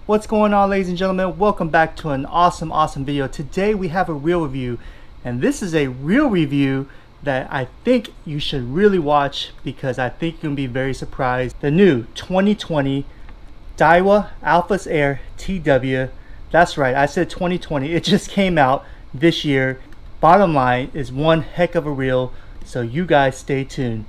What's going on, ladies and gentlemen? Welcome back to an awesome video. Today we have a reel review, and this is a reel review that I think you should really watch because I think you're gonna be very surprised. The new 2020 Daiwa Alphas Air TW. That's right, I said 2020. It just came out this year. Bottom line is one heck of a reel, so you guys stay tuned.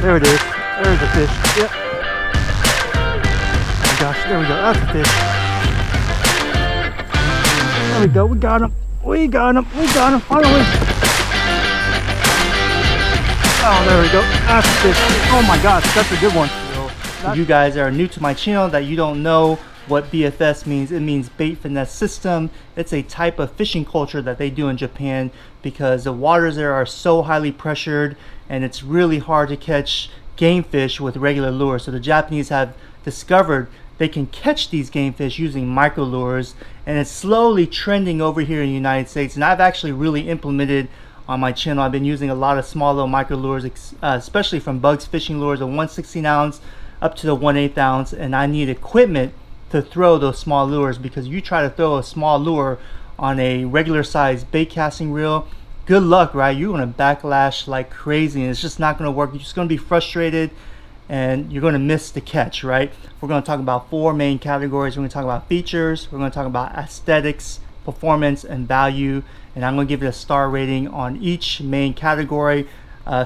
There it is. There's the fish. Yep. Oh my gosh, there we go. That's the fish. There we go. We got him. We got him. We got him. Finally. Oh, there we go. That's the fish. Oh my gosh, that's a good one. If you guys are new to my channel that you don't know what BFS means, it means Bait Finesse System. It's a type of fishing culture that they do in Japan because the waters there are so highly pressured and it's really hard to catch game fish with regular lures. So the Japanese have discovered they can catch these game fish using micro lures, and it's slowly trending over here in the United States. And I've actually really implemented on my channel. I've been using a lot of small little micro lures, especially from Bugs Fishing Lures, the 1/16 ounce up to the 1/8 ounce, and I need equipment to throw those small lures because you try to throw a small lure on a regular size bait casting reel, good luck, right? You're going to backlash like crazy and it's just not going to work. You're just going to be frustrated and you're going to miss the catch, right? We're going to talk about four main categories. We're going to talk about features, we're going to talk about aesthetics, performance, and value, and I'm going to give it a star rating on each main category.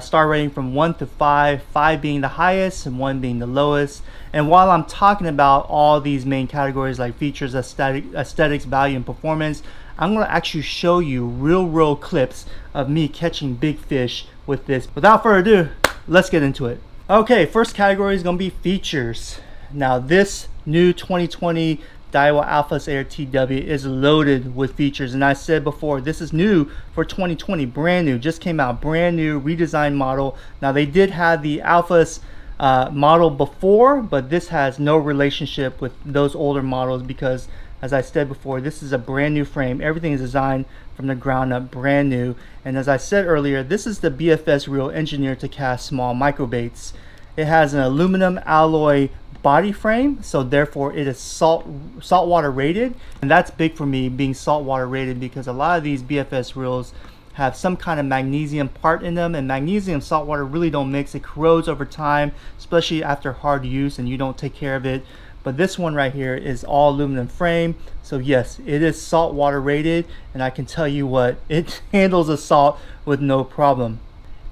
Star rating from 1 to 5, 5 being the highest and 1 being the lowest. And while I'm talking about all these main categories like features, aesthetics, value, and performance, I'm going to actually show you real clips of me catching big fish with this. Without further ado, let's get into it. Okay, first category is going to be features. Now this new 2020 Daiwa Alphas Air TW is loaded with features, and I said before, this is new for 2020, brand new, just came out, brand new redesigned model. Now they did have the Alphas model before, but this has no relationship with those older models because, as I said before, this is a brand new frame. Everything is designed from the ground up, brand new. And as I said earlier, this is the BFS reel engineered to cast small microbaits. It has an aluminum alloy body frame, so therefore it is saltwater rated, and that's big for me, being saltwater rated, because a lot of these BFS reels have some kind of magnesium part in them, and magnesium and saltwater really don't mix. It corrodes over time, especially after hard use and you don't take care of it. But this one right here is all aluminum frame, so yes, it is saltwater rated, and I can tell you what, it handles the salt with no problem.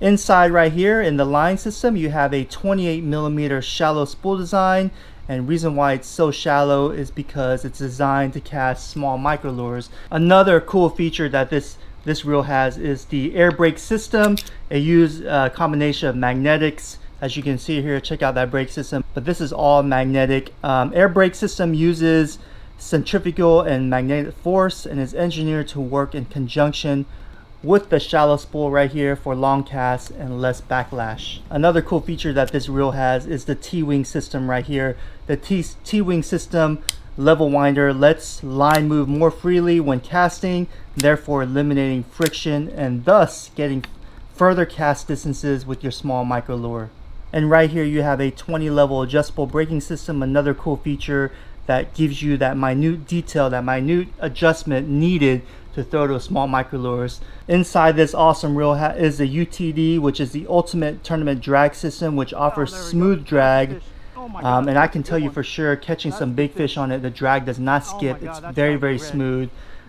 Inside right here in the line system, you have a 28mm shallow spool design, and reason why it's so shallow is because it's designed to cast small micro lures. Another cool feature that this reel has is the air brake system. It uses a combination of magnetics. As you can see here, check out that brake system, but this is all magnetic. Air brake system uses centrifugal and magnetic force and is engineered to work in conjunction with the shallow spool right here for long casts and less backlash. Another cool feature that this reel has is the T-wing system right here. The T-wing system level winder lets line move more freely when casting, therefore eliminating friction and thus getting further cast distances with your small micro lure. And right here you have a 20 level adjustable braking system, another cool feature that gives you that minute detail, that minute adjustment needed to throw those small micro lures. Inside this awesome reel is the UTD, which is the ultimate tournament drag system, which offers smooth drag. And I can tell you for sure, catching some big fish on it, the drag does not skip. It's very smooth.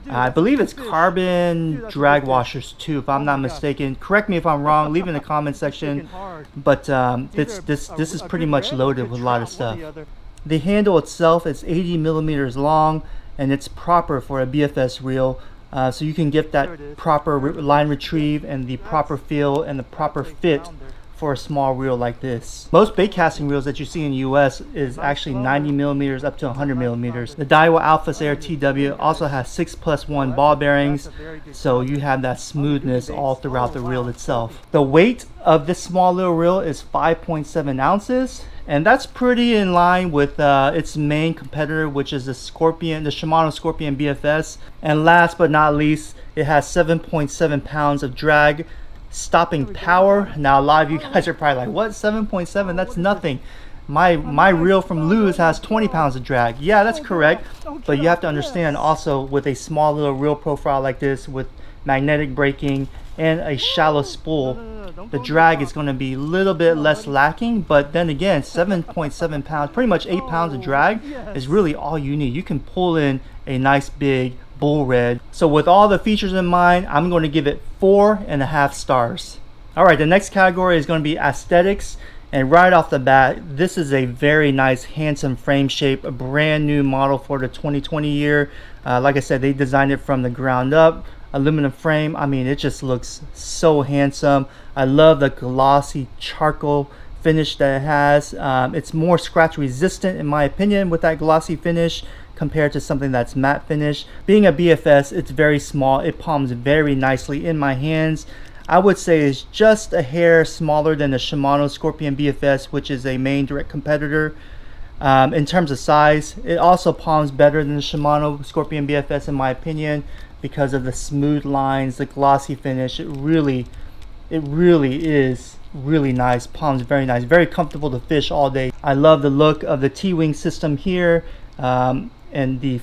I believe it's carbon drag washers too, if I'm not mistaken. Correct me if I'm wrong, leave in the comment section. But this is pretty much loaded with a lot of stuff. The handle itself is 80mm long, and it's proper for a BFS reel. So you can get that proper line retrieve and the proper feel and the proper fit for a small reel like this. Most bait casting reels that you see in the US is actually 90 millimeters up to 100 millimeters. The Daiwa Alphas Air TW also has 6+1 ball bearings, so you have that smoothness all throughout the reel itself. The weight of this small little reel is 5.7 ounces. And that's pretty in line with its main competitor, which is the Shimano Scorpion BFS. And last but not least, it has 7.7 pounds of drag stopping power. Now a lot of you guys are probably like, what, 7.7? That's nothing. My reel from Lew's has 20 pounds of drag. Yeah, that's correct. But you have to understand also, with a small little reel profile like this with magnetic braking and a shallow spool, the drag is going to be a little bit less lacking. But then again, 7.7 pounds, pretty much 8 pounds of drag is really all you need. You can pull in a nice big bull red. So with all the features in mind, I'm going to give it 4.5 stars. All right, the next category is going to be aesthetics. And right off the bat, this is a very nice, handsome frame shape, a brand new model for the 2020 year. Like I said, they designed it from the ground up. Aluminum frame, I mean, it just looks so handsome. I love the glossy charcoal finish that it has. It's more scratch resistant in my opinion with that glossy finish compared to something that's matte finish. Being a BFS, it's very small. It palms very nicely in my hands. I would say it's just a hair smaller than the Shimano Scorpion BFS, which is a main direct competitor. In terms of size, it also palms better than the Shimano Scorpion BFS in my opinion, because of the smooth lines, the glossy finish. It really is really nice. Palms very nice, very comfortable to fish all day. I love the look of the T-wing system here, and the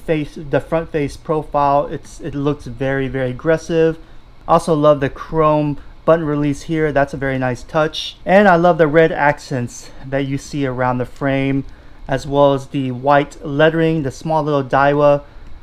front face profile. It looks very aggressive. Also love the chrome button release here. That's a very nice touch. And I love the red accents that you see around the frame, as well as the white lettering, the small little Daiwa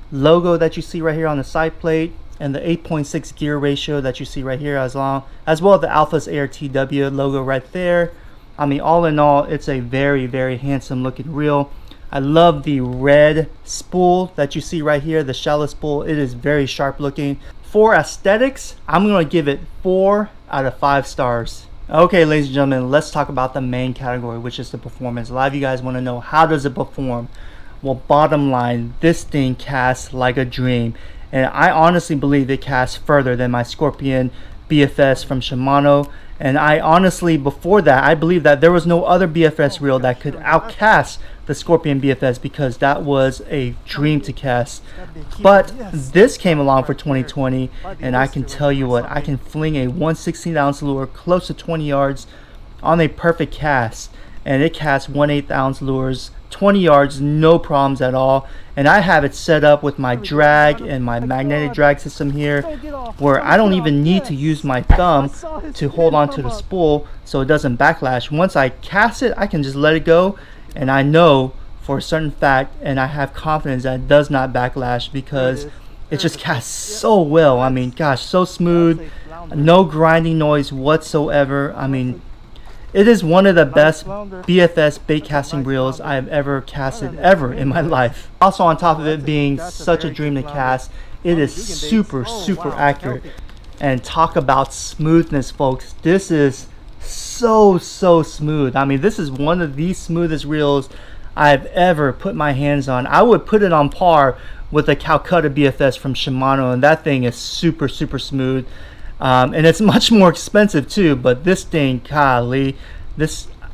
logo that you see right here on the side plate, and the 8.6 gear ratio that you see right here, as well as the Alphas Air TW logo right there. I mean, all in all, it's a very handsome looking reel. I love the red spool that you see right here, the shallow spool. It is very sharp looking. For aesthetics, I'm going to give it 4 out of 5 stars. Okay, ladies and gentlemen, let's talk about the main category, which is the performance. A lot of you guys want to know, how does it perform? Well, bottom line, this thing casts like a dream. And I honestly believe it casts further than my Scorpion BFS from Shimano. And I honestly, before that, I believe that there was no other BFS reel that could outcast the Scorpion BFS, because that was a dream to cast. But this came along for 2020, and I can tell you what, I can fling a 1/16 ounce lure close to 20 yards on a perfect cast. And it casts 1/8 ounce lures 20 yards, no problems at all. And I have it set up with my drag and my magnetic drag system here, where I don't even need to use my thumb to hold on to the spool so it doesn't backlash. Once I cast it, I can just let it go, and I know for a certain fact, and I have confidence that it does not backlash, because it just casts so well. I mean, gosh, so smooth, no grinding noise whatsoever. I mean, it is one of the best BFS bait casting reels I have ever casted ever in my life. Also, on top of it being such a dream to cast, it is super accurate. And talk about smoothness, folks. This is so smooth. I mean, this is one of the smoothest reels I've ever put my hands on. I would put it on par with the Calcutta BFS from Shimano, and that thing is super smooth. And it's much more expensive too, but this thing, golly,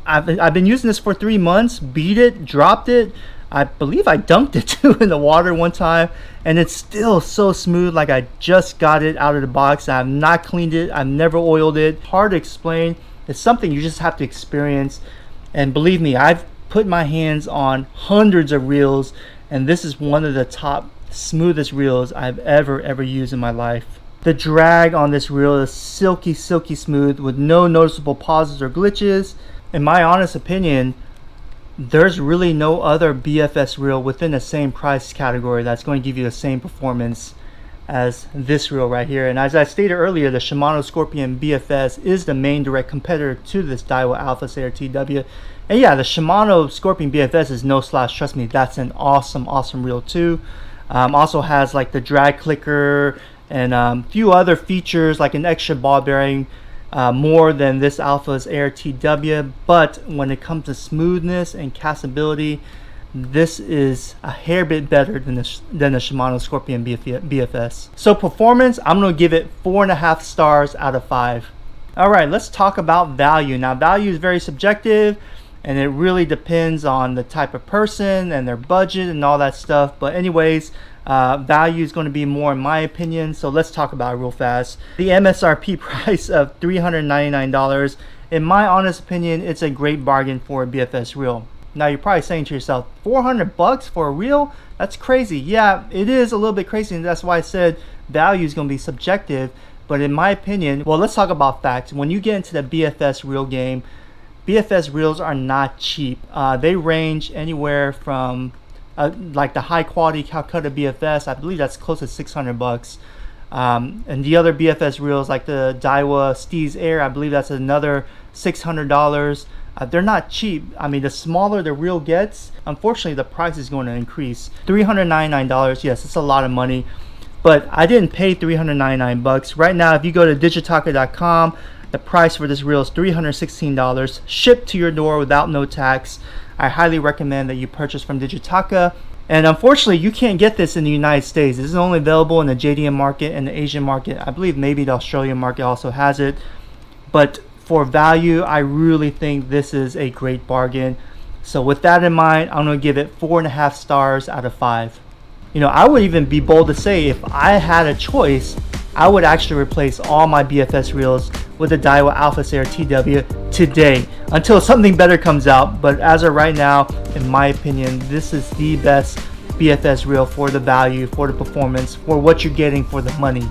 I've been using this for 3 months. Beat it, dropped it. I believe I dunked it too in the water one time, and it's still so smooth, like I just got it out of the box. I've not cleaned it, I've never oiled it. Hard to explain. It's something you just have to experience. And believe me, I've put my hands on hundreds of reels, and this is one of the top smoothest reels I've ever used in my life. The drag on this reel is silky smooth with no noticeable pauses or glitches. In my honest opinion, there's really no other BFS reel within the same price category that's going to give you the same performance as this reel right here. And as I stated earlier, the Shimano Scorpion BFS is the main direct competitor to this Daiwa Alphas Air TW. And yeah, the Shimano Scorpion BFS is no slouch. Trust me, that's an awesome reel too. Also has like the drag clicker and a few other features like an extra ball bearing more than this Alphas Air TW, but when it comes to smoothness and castability, this is a hair bit better than the Shimano Scorpion BFS. So performance, I'm going to give it 4.5 stars out of 5. Alright, let's talk about value. Now value is very subjective, and it really depends on the type of person and their budget and all that stuff. But anyways, value is going to be more in my opinion, so let's talk about it real fast. The MSRP price of $399, in my honest opinion, it's a great bargain for a BFS reel. Now you're probably saying to yourself, 400 bucks for a reel? That's crazy. Yeah, it is a little bit crazy, and that's why I said value is going to be subjective. But in my opinion, well, let's talk about facts. When you get into the BFS reel game, BFS reels are not cheap. They range anywhere from like the high quality Calcutta BFS, I believe that's close to 600 bucks. And the other BFS reels like the Daiwa Alphas Air, I believe that's another $600. They're not cheap. I mean, the smaller the reel gets, unfortunately the price is going to increase. $399, yes, it's a lot of money, but I didn't pay 399 bucks. Right now, if you go to digitaka.com, the price for this reel is $316, shipped to your door without no tax. I highly recommend that you purchase from Digitaka. And unfortunately, you can't get this in the United States. This is only available in the JDM market and the Asian market. I believe maybe the Australian market also has it. But for value, I really think this is a great bargain. So with that in mind, I'm going to give it 4.5 stars out of 5. You know, I would even be bold to say if I had a choice, I would actually replace all my BFS reels with the Daiwa Alphas Air TW today until something better comes out. But as of right now, in my opinion, this is the best BFS reel for the value, for the performance, for what you're getting for the money.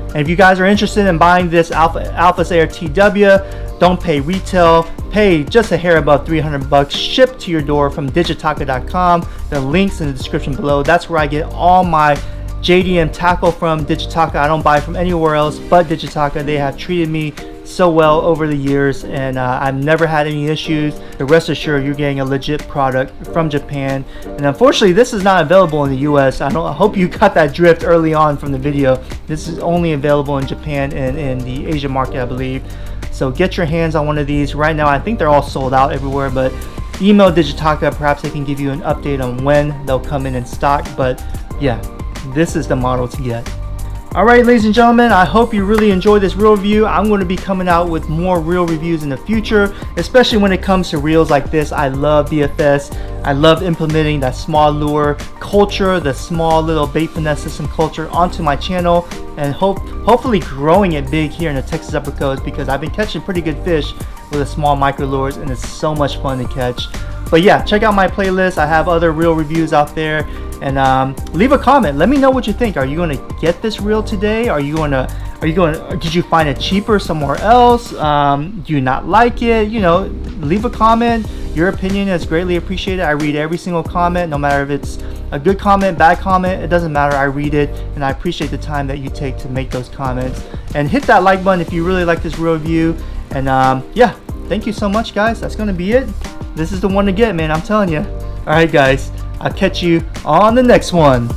And if you guys are interested in buying this Alphas Air TW, don't pay retail, pay just a hair above 300 bucks, shipped to your door from digitaka.com. The link's in the description below. That's where I get all my JDM tackle from, Digitaka. I don't buy from anywhere else but Digitaka. They have treated me so well over the years, and I've never had any issues. So rest assured, you're getting a legit product from Japan. And unfortunately, this is not available in the US. I hope you got that drift early on from the video. This is only available in Japan and in the Asian market, I believe. So get your hands on one of these. Right now, I think they're all sold out everywhere, but email Digitaka. Perhaps they can give you an update on when they'll come in stock. But yeah, this is the model to get. Alright, ladies and gentlemen, I hope you really enjoyed this reel review. I'm going to be coming out with more reel reviews in the future, especially when it comes to reels like this. I love BFS. I love implementing that small lure culture, the small little bait finesse system culture onto my channel, and hopefully growing it big here in the Texas Upper Coast, because I've been catching pretty good fish with the small micro lures, and it's so much fun to catch. But yeah, check out my playlist. I have other reel reviews out there, and leave a comment. Let me know what you think. Are you going to get this reel today? Did you find it cheaper somewhere else? Do you not like it? You know, leave a comment. Your opinion is greatly appreciated. I read every single comment, no matter if it's a good comment, bad comment, it doesn't matter. I read it, and I appreciate the time that you take to make those comments. And hit that like button if you really like this reel review. And yeah, thank you so much, guys. That's going to be it. This is the one to get, man. I'm telling you. All right, guys. I'll catch you on the next one.